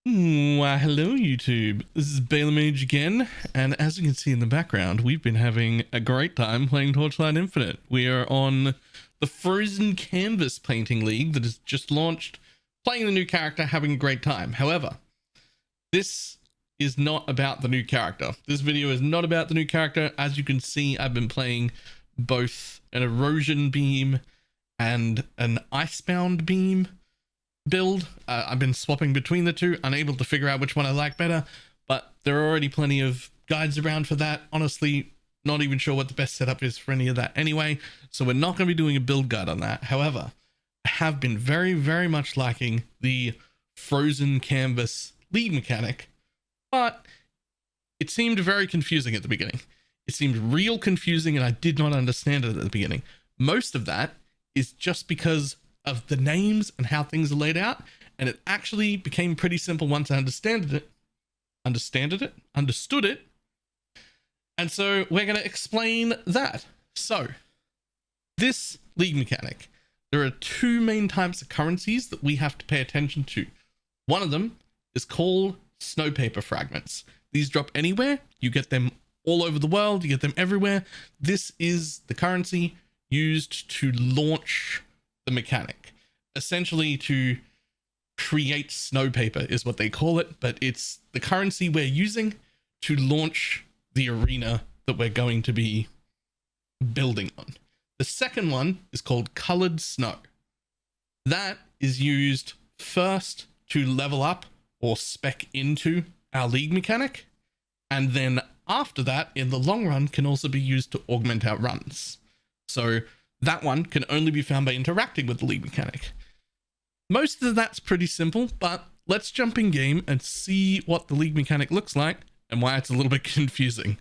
Hello YouTube, this is Bela Mage again, and as you can see in the background, we've been having a great time playing Torchlight Infinite. We are on the Frozen Canvas Painting League that has just launched, playing the new character, having a great time. However, this is not about the new character. This video is not about the new character. As you can see, I've been playing both an Erosion Beam and an Icebound Beam build. I've been swapping between the two, unable to figure out which one I like better, but there are already plenty of guides around for that. Honestly, not even sure what the best setup is for any of that anyway, so we're not going to be doing a build guide on that. However, I have been very much liking the Frozen Canvas lead mechanic, but it seemed very confusing at the beginning. It seemed real confusing and I did not understand it at the beginning. Most of that is just because of the names and how things are laid out, and it actually became pretty simple once I understood it. And so we're going to explain that. So this league mechanic, there are two main types of currencies that we have to pay attention to. One of them is called snow paper fragments. These drop anywhere. You get them all over the world. You get them everywhere. This is the currency used to launch the mechanic, essentially to create snow paper is what they call it, but it's the currency we're using to launch the arena that we're going to be building on. The second one is called colored snow. That is used first to level up or spec into our league mechanic, and then after that, in the long run, can also be used to augment our runs. So that one can only be found by interacting with the league mechanic. Most of that's pretty simple, but let's jump in game and see what the league mechanic looks like and why it's a little bit confusing.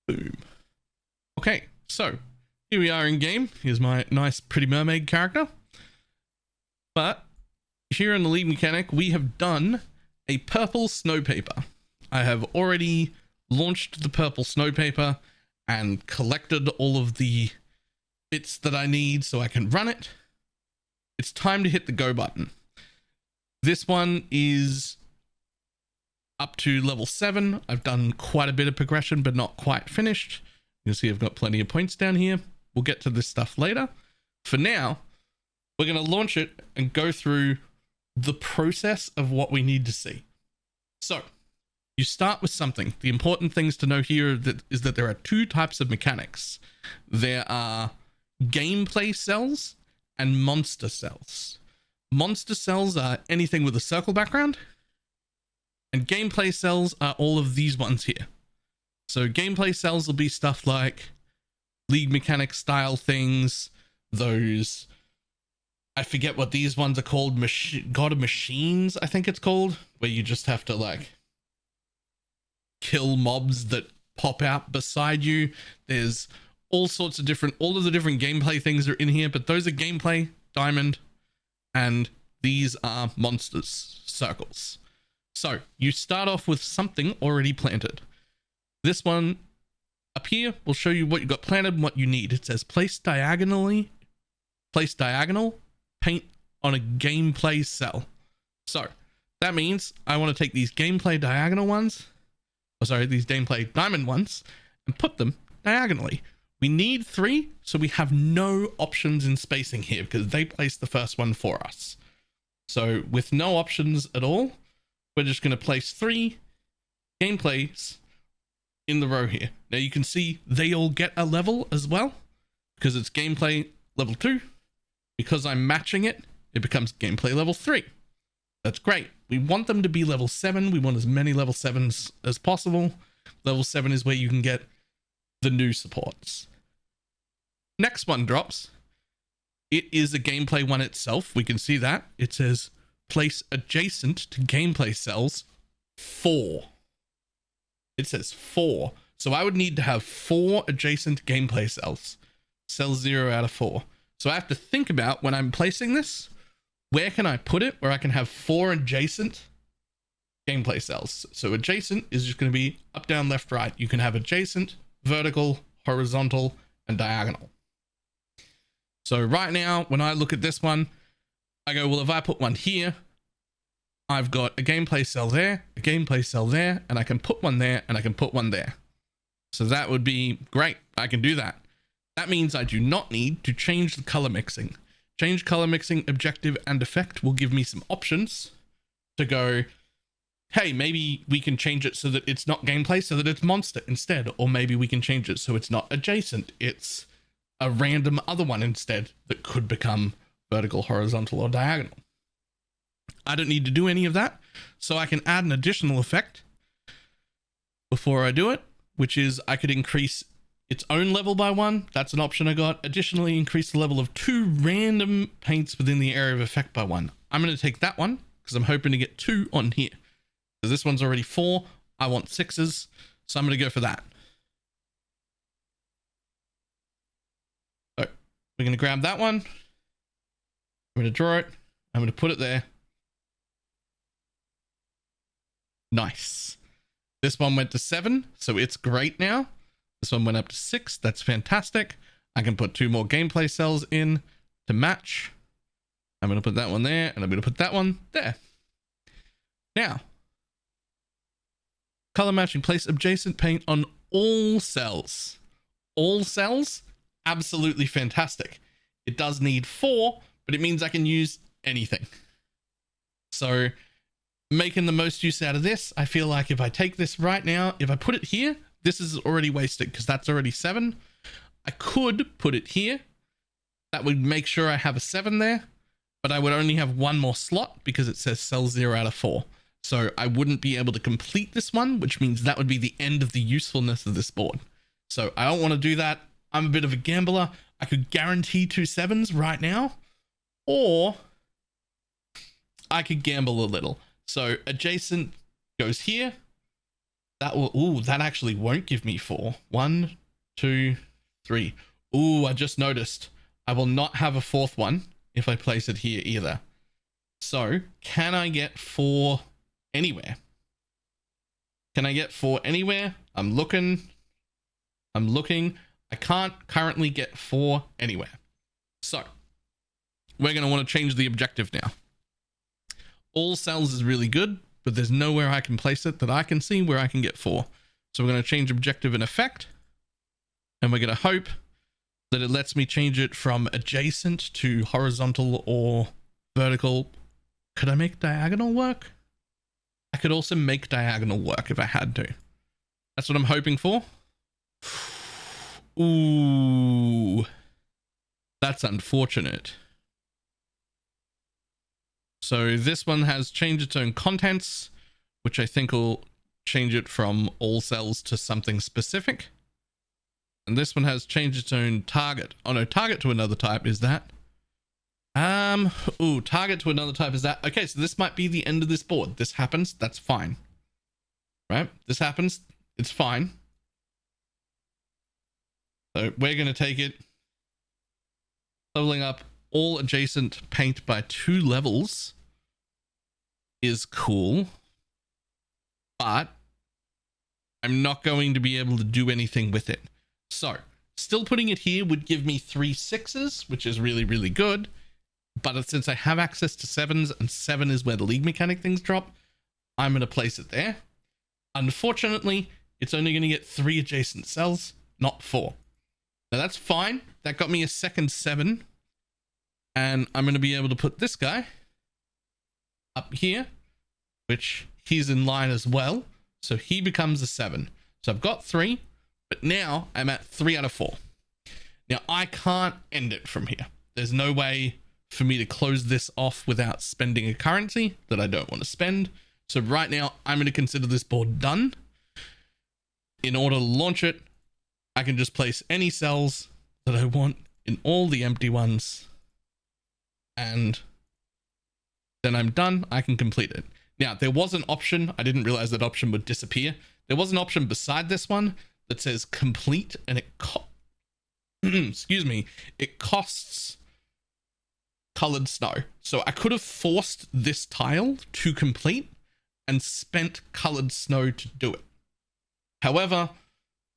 Boom. Okay, so here we are in game. Here's my nice pretty mermaid character. But here in the league mechanic, we have done a purple snow paper. I have already launched the purple snow paper and collected all of the bits that I need so I can run it. It's time to hit the go button. This one is up to level 7. I've done quite a bit of progression, but not quite finished. You can see I've got plenty of points down here. We'll get to this stuff later. For now, we're going to launch it and go through the process of what we need to see. So you start with something. The important things to know here is that there are two types of mechanics. There are gameplay cells and monster cells. Monster cells are anything with a circle background, and gameplay cells are all of these ones here. So gameplay cells will be stuff like league mechanic style things, those, I forget what these ones are called, God of Machines, I think it's called, where you just have to like kill mobs that pop out beside you. There's all of the different gameplay things are in here, but those are gameplay diamond, and these are monsters circles. So you start off with something already planted. This one up here will show you what you got planted and what you need. It says place diagonal, paint on a gameplay cell. So that means I want to take these gameplay diagonal ones, these gameplay diamond ones, and put them diagonally. We need 3, so we have no options in spacing here because they placed the first one for us. So with no options at all, we're just going to place 3 gameplays in the row here. Now you can see they all get a level as well because it's gameplay level 2. Because I'm matching it, it becomes gameplay level 3. That's great. We want them to be level 7. We want as many level 7s as possible. Level 7 is where you can get the new supports. Next one drops. It is a gameplay one itself. We can see that. It says place adjacent to gameplay cells 4. It says 4. So I would need to have 4 adjacent gameplay cells. Cell 0 out of 4. So I have to think about when I'm placing this, where can I put it where I can have 4 adjacent gameplay cells. So adjacent is just going to be up, down, left, right. You can have adjacent, vertical, horizontal, and diagonal. So right now, when I look at this one, I go, well, if I put one here, I've got a gameplay cell there, a gameplay cell there, and I can put one there, and I can put one there. So that would be great. I can do that. That means I do not need to change the color mixing. Change color mixing, objective, and effect will give me some options to go, hey, maybe we can change it so that it's not gameplay, so that it's monster instead. Or maybe we can change it so it's not adjacent. It's a random other one instead that could become vertical, horizontal, or diagonal. I don't need to do any of that. So I can add an additional effect before I do it, which is I could increase its own level by 1. That's an option I got. Additionally, increase the level of 2 random paints within the area of effect by 1. I'm going to take that one because I'm hoping to get 2 on here. So this one's already 4. I want 6s. So I'm going to go for that. So we're going to grab that one. I'm going to draw it. I'm going to put it there. Nice. This one went to 7, so it's great now. This one went up to 6. That's fantastic. I can put 2 more gameplay cells in to match. I'm going to put that one there, and I'm going to put that one there. Now, color matching, place adjacent paint on all cells. All cells, absolutely fantastic. It does need 4, but it means I can use anything. So, making the most use out of this, I feel like if I take this right now, if I put it here, this is already wasted because that's already 7. I could put it here. That would make sure I have a 7 there, but I would only have 1 more slot because it says cell 0 out of 4. So I wouldn't be able to complete this one, which means that would be the end of the usefulness of this board. So I don't want to do that. I'm a bit of a gambler. I could guarantee 2 7s right now, or I could gamble a little. So adjacent goes here. That will, ooh, that actually won't give me 4. 1, 2, 3. Ooh, I just noticed I will not have a 4th one if I place it here either. So can I get 4 anywhere? Can I get 4 anywhere? I'm looking. I can't currently get 4 anywhere. So we're going to want to change the objective now. All cells is really good, but there's nowhere I can place it that I can see where I can get 4. So we're going to change objective and effect, and we're going to hope that it lets me change it from adjacent to horizontal or vertical. Could I make diagonal work? I could also make diagonal work if I had to. That's what I'm hoping for. Ooh, that's unfortunate. So this one has changed its own contents, which I think will change it from all cells to something specific. And this one has changed its own target. Oh no, target to another type is that. Ooh, target to another type is that. Okay, so this might be the end of this board. This happens, that's fine. Right? This happens, it's fine. So we're going to take it. Leveling up all adjacent paint by 2 levels is cool, but I'm not going to be able to do anything with it. So still putting it here would give me 3 6s, which is really, really good. But since I have access to 7s, and 7 is where the league mechanic things drop, I'm going to place it there. Unfortunately, it's only going to get 3 adjacent cells, not 4. Now that's fine. That got me a second 7. And I'm going to be able to put this guy up here, which he's in line as well. So he becomes a 7. So I've got 3, but now I'm at 3 out of 4. Now I can't end it from here. There's no way for me to close this off without spending a currency that I don't want to spend. So right now I'm going to consider this board done. In order to launch it, I can just place any cells that I want in all the empty ones, and then I'm done. I can complete it. Now, there was an option. I didn't realize that option would disappear. There was an option beside this one that says complete, and it excuse me, it costs colored snow. So I could have forced this tile to complete and spent colored snow to do it. However,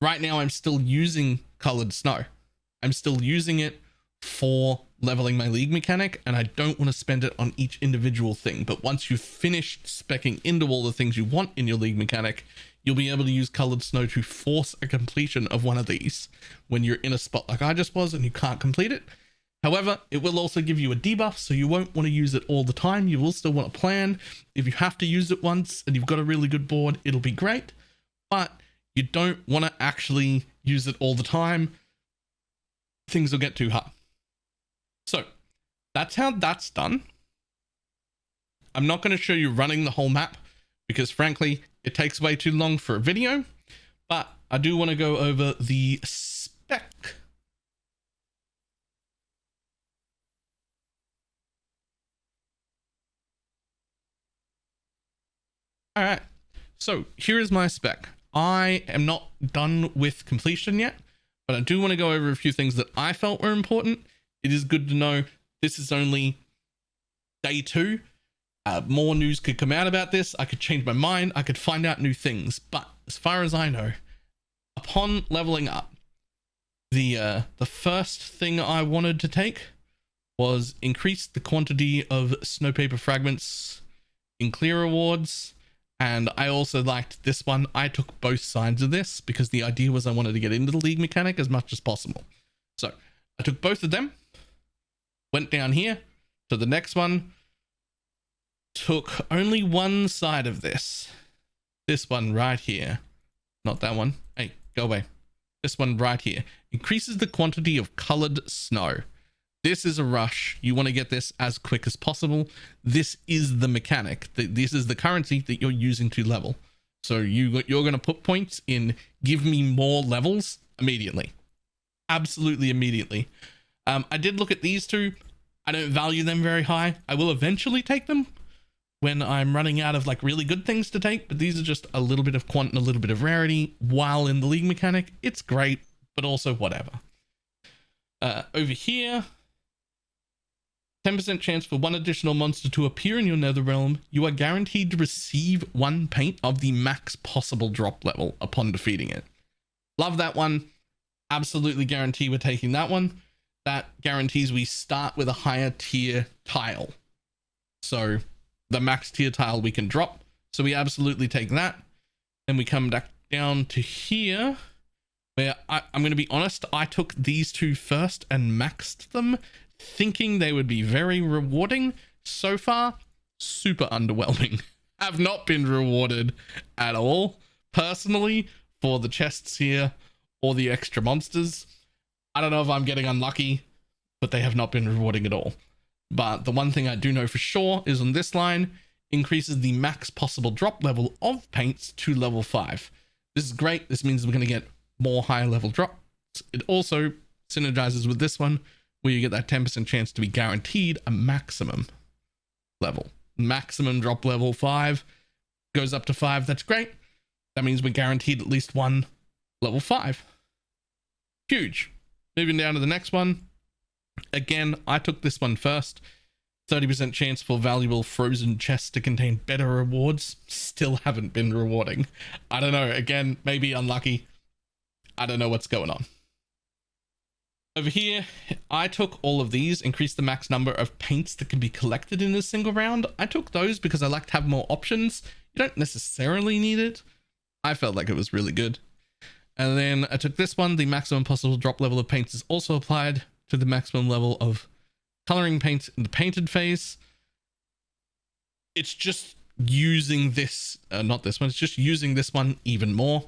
right now I'm still using colored snow. I'm still using it for leveling my league mechanic, and I don't want to spend it on each individual thing. But once you've finished speccing into all the things you want in your league mechanic, you'll be able to use colored snow to force a completion of one of these when you're in a spot like I just was and you can't complete it. However, it will also give you a debuff, so you won't want to use it all the time. You will still want to plan. If you have to use it once and you've got a really good board, it'll be great, but you don't want to actually use it all the time. Things will get too hard. So that's how that's done. I'm not going to show you running the whole map because frankly, it takes way too long for a video, but I do want to go over the spec. All right, so here is my spec. I am not done with completion yet, but I do want to go over a few things that I felt were important. It is good to know this is only day 2. More news could come out about this. I could change my mind. I could find out new things. But as far as I know, upon leveling up, the first thing I wanted to take was increase the quantity of snowpaper fragments in clear rewards. And I also liked this one. I took both sides of this because the idea was I wanted to get into the league mechanic as much as possible. So I took both of them, went down here to the next one, took only one side of this one right here, not that one. Hey, go away. This one right here increases the quantity of colored snow. This is a rush. You want to get this as quick as possible. This is the mechanic. This is the currency that you're using to level. So you're going to put points in, give me more levels immediately. Absolutely immediately. I did look at these two. I don't value them very high. I will eventually take them when I'm running out of like really good things to take, but these are just a little bit of quant and a little bit of rarity while in the league mechanic. It's great, but also whatever. Over here, 10% chance for one additional monster to appear in your nether realm. You are guaranteed to receive 1 paint of the max possible drop level upon defeating it. Love that one. Absolutely guarantee we're taking that one. That guarantees we start with a higher tier tile. So the max tier tile we can drop. So we absolutely take that. Then we come back down to here where I'm going to be honest. I took these two first and maxed them, thinking they would be very rewarding. So far, super underwhelming. Have not been rewarded at all, personally, for the chests here or the extra monsters. I don't know if I'm getting unlucky, but they have not been rewarding at all. But the one thing I do know for sure is on this line, increases the max possible drop level of paints to level 5. This is great. This means we're going to get more higher level drops. It also synergizes with this one, where you get that 10% chance to be guaranteed a maximum level. Maximum drop level 5 goes up to 5. That's great. That means we're guaranteed at least one level 5. Huge. Moving down to the next one. Again, I took this one first. 30% chance for valuable frozen chests to contain better rewards. Still haven't been rewarding. I don't know. Again, maybe unlucky. I don't know what's going on. Over here, I took all of these, increased the max number of paints that can be collected in a single round. I took those because I like to have more options. You don't necessarily need it. I felt like it was really good. And then I took this one. The maximum possible drop level of paints is also applied to the maximum level of coloring paints in the painted phase. It's just using this, not this one, it's just using this one even more.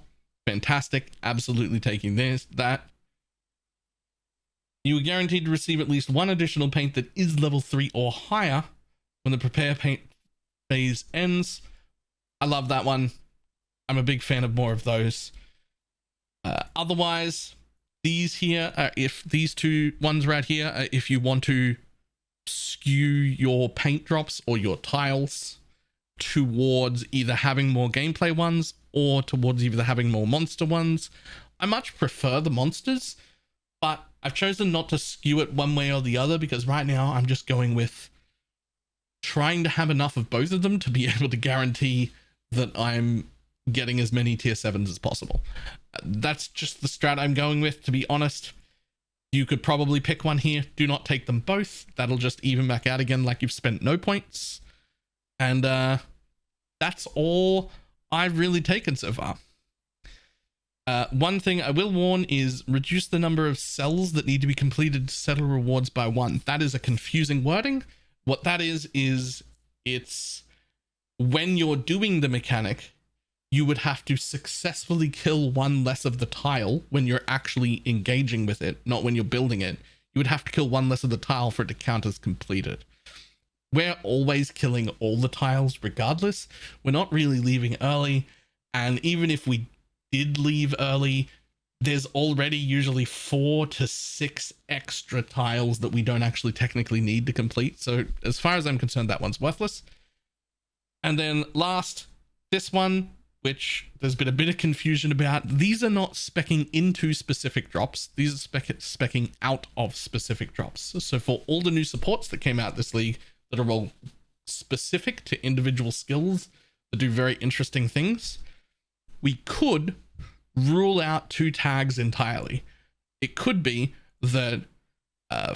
Fantastic. Absolutely taking that. You are guaranteed to receive at least one additional paint that is level 3 or higher when the prepare paint phase ends. I love that one. I'm a big fan of more of those. Otherwise, these here, if these two ones right here, if you want to skew your paint drops or your tiles towards either having more gameplay ones or towards either having more monster ones, I much prefer the monsters, but I've chosen not to skew it one way or the other because right now I'm just going with trying to have enough of both of them to be able to guarantee that I'm getting as many tier 7s as possible. That's just the strat I'm going with, to be honest. You could probably pick one here. Do not take them both. That'll just even back out again like you've spent no points. And that's all I've really taken so far. One thing I will warn is reduce the number of cells that need to be completed to settle rewards by 1. That is a confusing wording. What that is it's when you're doing the mechanic, you would have to successfully kill one less of the tile when you're actually engaging with it, not when you're building it. You would have to kill one less of the tile for it to count as completed. We're always killing all the tiles regardless. We're not really leaving early. And even if we did leave early, there's already usually 4 to 6 extra tiles that we don't actually technically need to complete. So as far as I'm concerned, that one's worthless. And then last, this one, which there's been a bit of confusion about. These are not speccing into specific drops. These are speccing out of specific drops. So for all the new supports that came out this league that are all specific to individual skills that do very interesting things, we could rule out 2 tags entirely. It could be that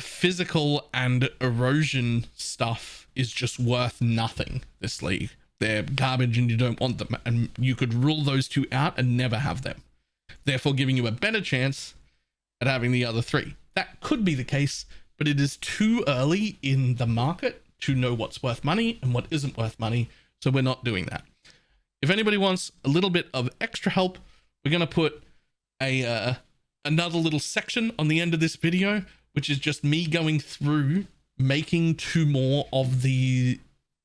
physical and erosion stuff is just worth nothing this league. They're garbage and you don't want them, and you could rule those 2 out and never have them, therefore giving you a better chance at having the other 3. That could be the case, but it is too early in the market to know what's worth money and what isn't worth money, so we're not doing that. If anybody wants a little bit of extra help, we're going to put another little section on the end of this video, which is just me going through making 2 more of the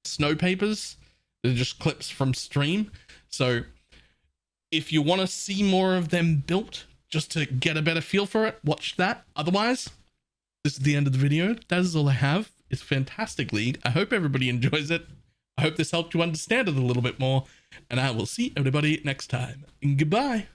snow papers. They're just clips from stream. So if you want to see more of them built, just to get a better feel for it, watch that. Otherwise, this is the end of the video. That is all I have. It's a fantastic league. I hope everybody enjoys it. I hope this helped you understand it a little bit more. And I will see everybody next time. Goodbye.